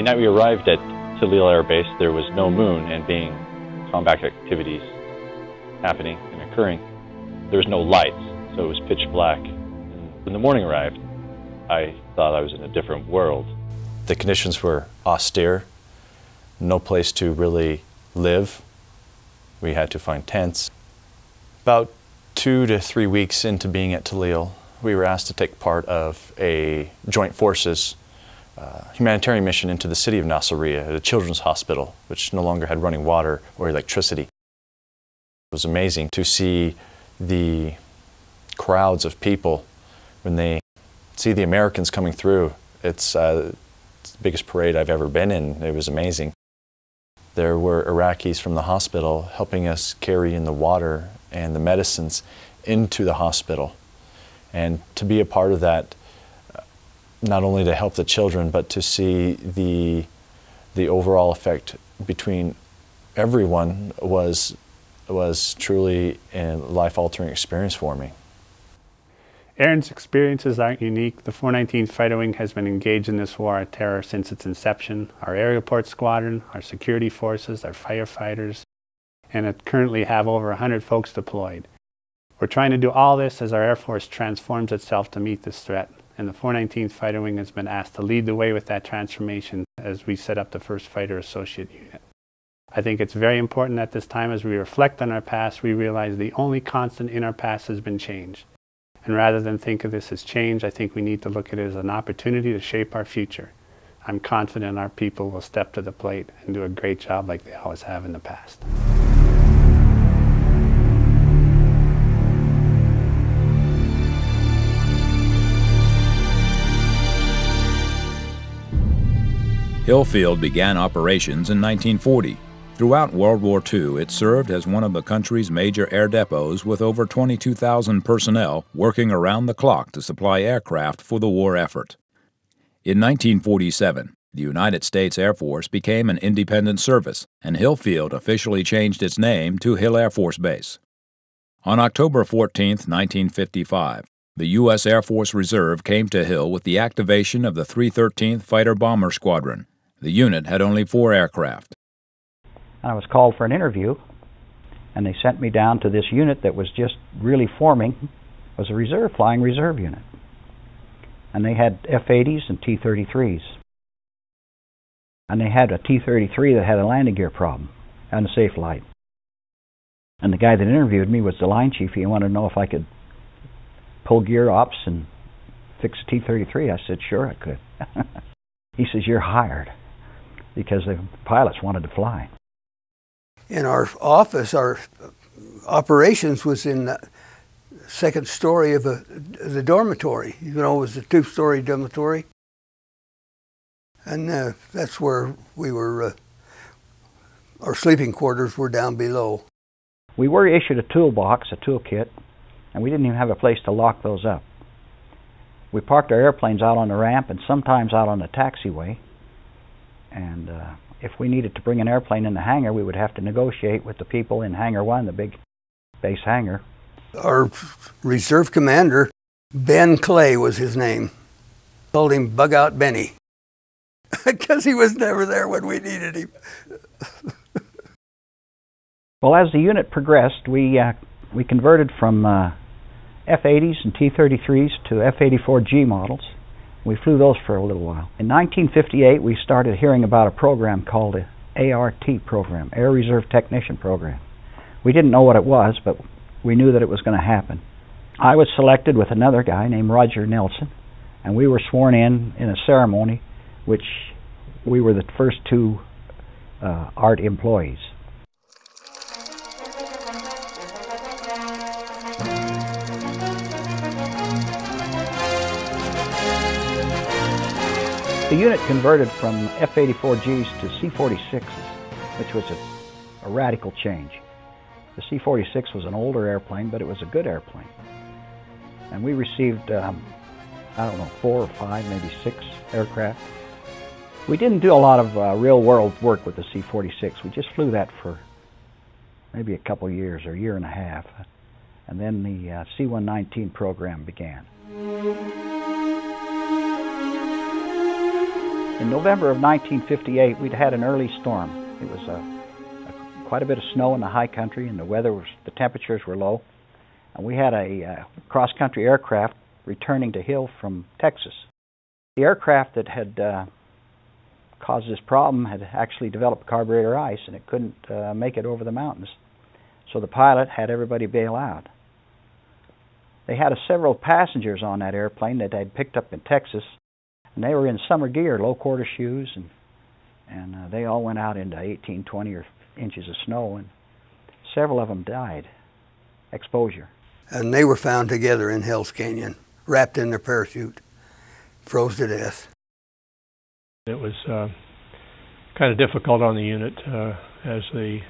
night we arrived at Tooele Air Base, there was no moon, and being combat activities happening and occurring, there was no lights, so it was pitch black. And when the morning arrived, I thought I was in a different world. The conditions were austere, no place to really live. We had to find tents. About 2 to 3 weeks into being at Tooele, we were asked to take part of a joint forces humanitarian mission into the city of Nasiriyah at a children's hospital, which no longer had running water or electricity. It was amazing to see the crowds of people when they see the Americans coming through. It's the biggest parade I've ever been in. It was amazing. There were Iraqis from the hospital helping us carry in the water and the medicines into the hospital. And to be a part of that, not only to help the children, but to see the overall effect between everyone was truly a life-altering experience for me. Aaron's experiences aren't unique. The 419th Fighter Wing has been engaged in this war on terror since its inception. Our aerial support squadron, our security forces, our firefighters, and it currently have over 100 folks deployed. We're trying to do all this as our Air Force transforms itself to meet this threat, and the 419th Fighter Wing has been asked to lead the way with that transformation as we set up the 1st Fighter Associate Unit. I think it's very important at this time as we reflect on our past, we realize the only constant in our past has been change. And rather than think of this as change, I think we need to look at it as an opportunity to shape our future. I'm confident our people will step to the plate and do a great job like they always have in the past. Hillfield began operations in 1940. Throughout World War II, it served as one of the country's major air depots with over 22,000 personnel working around the clock to supply aircraft for the war effort. In 1947, the United States Air Force became an independent service, and Hillfield officially changed its name to Hill Air Force Base. On October 14, 1955, the U.S. Air Force Reserve came to Hill with the activation of the 313th Fighter Bomber Squadron. The unit had only 4 aircraft. I was called for an interview, and they sent me down to this unit that was just really forming. It was a flying reserve unit. And they had F-80s and T-33s. And they had a T-33 that had a landing gear problem and a safe flight. And the guy that interviewed me was the line chief. He wanted to know if I could pull gear ops and fix a T-33. I said, sure I could. He says, you're hired, because the pilots wanted to fly. In our office, our operations was in the 2nd story of the dormitory. You know, it was a 2-story dormitory. And that's where we were, our sleeping quarters were down below. We were issued a toolbox, a toolkit, and we didn't even have a place to lock those up. We parked our airplanes out on the ramp and sometimes out on the taxiway. And if we needed to bring an airplane in the hangar, we would have to negotiate with the people in Hangar 1, the big base hangar. Our reserve commander, Ben Clay was his name. Called him Bug Out Benny, because he was never there when we needed him. Well, as the unit progressed, we converted from F-80s and T-33s to F-84G models. We flew those for a little while. In 1958, we started hearing about a program called the ART program, Air Reserve Technician Program. We didn't know what it was, but we knew that it was going to happen. I was selected with another guy named Roger Nelson, and we were sworn in a ceremony which we were the first 2 ART employees. The unit converted from F-84Gs to C-46s, which was a radical change. The C-46 was an older airplane, but it was a good airplane. And we received, I don't know, 4 or 5, maybe 6 aircraft. We didn't do a lot of real-world work with the C-46. We just flew that for maybe a couple years or a year and a half. And then the C-119 program began. In November of 1958, we'd had an early storm. It was quite a bit of snow in the high country, and the temperatures were low. And we had a cross-country aircraft returning to Hill from Texas. The aircraft that had caused this problem had actually developed carburetor ice, and it couldn't make it over the mountains. So the pilot had everybody bail out. They had several passengers on that airplane that they'd picked up in Texas, and they were in summer gear, low quarter shoes, and they all went out into 18, 20 inches of snow, and several of them died. Exposure. And they were found together in Hell's Canyon, wrapped in their parachute, froze to death. It was kind of difficult on the unit as it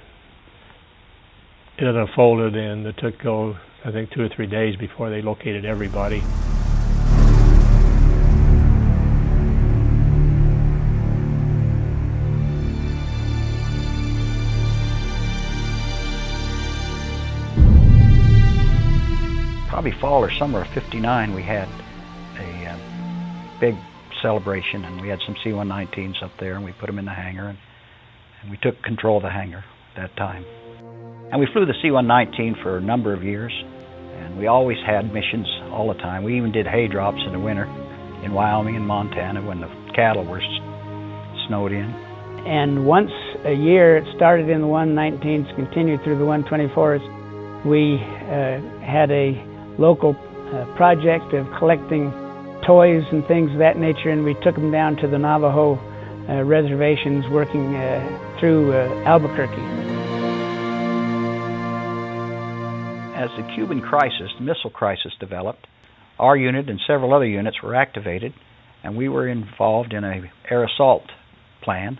unfolded, and it took, I think, 2 or 3 days before they located everybody. Probably fall or summer of '59, we had a big celebration, and we had some C-119s up there, and we put them in the hangar, and we took control of the hangar at that time. And we flew the C-119 for a number of years, and we always had missions all the time. We even did hay drops in the winter in Wyoming and Montana when the cattle were snowed in. And once a year, it started in the 119s, continued through the 124s. We had a local project of collecting toys and things of that nature, and we took them down to the Navajo reservations working through Albuquerque. As the Cuban crisis, the missile crisis, developed, our unit and several other units were activated, and we were involved in an air assault plan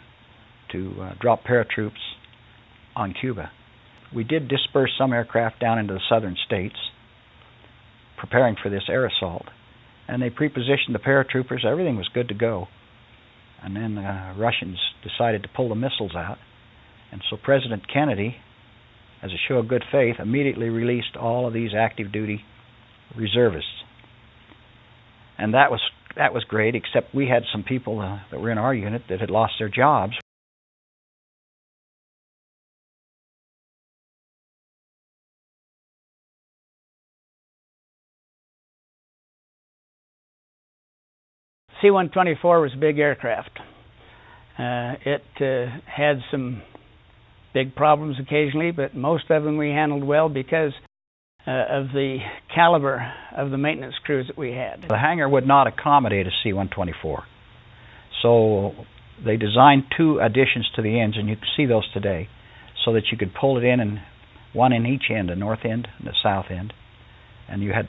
to drop paratroops on Cuba. We did disperse some aircraft down into the southern states, preparing for this air assault, and they pre-positioned the paratroopers. Everything was good to go, and then the Russians decided to pull the missiles out, and so President Kennedy, as a show of good faith, immediately released all of these active duty reservists. And that was great, except we had some people that were in our unit that had lost their jobs. C-124 was a big aircraft. It had some big problems occasionally, but most of them we handled well because of the caliber of the maintenance crews that we had. The hangar would not accommodate a C-124, so they designed 2 additions to the engine. You can see those today, so that you could pull it in, and one in each end, the north end and the south end, and you had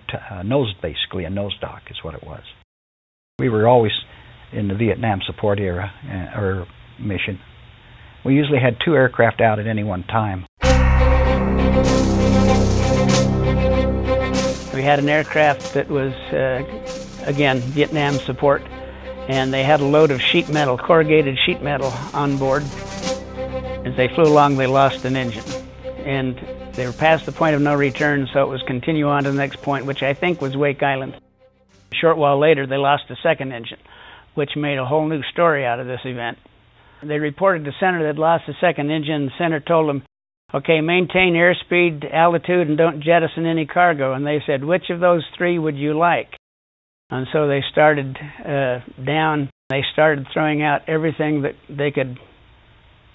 basically a nose dock is what it was. We were always in the Vietnam support era or mission. We usually had 2 aircraft out at any one time. We had an aircraft that was, again, Vietnam support, and they had a load of sheet metal, corrugated sheet metal on board. As they flew along, they lost an engine, and they were past the point of no return, so it was continue on to the next point, which I think was Wake Island. A short while later, they lost a second engine, which made a whole new story out of this event. They reported to center they'd lost the second engine. The center told them, okay, maintain airspeed, altitude, and don't jettison any cargo. And they said, which of those 3 would you like? And so they started down. They started throwing out everything that they could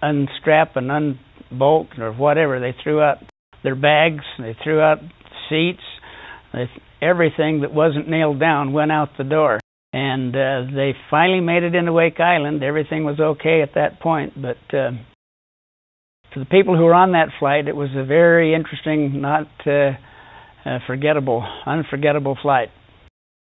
unstrap and unbolt or whatever. They threw out their bags. They threw out seats. Everything that wasn't nailed down went out the door. And they finally made it into Wake Island. Everything was okay at that point. But for the people who were on that flight, it was a very interesting, not unforgettable flight.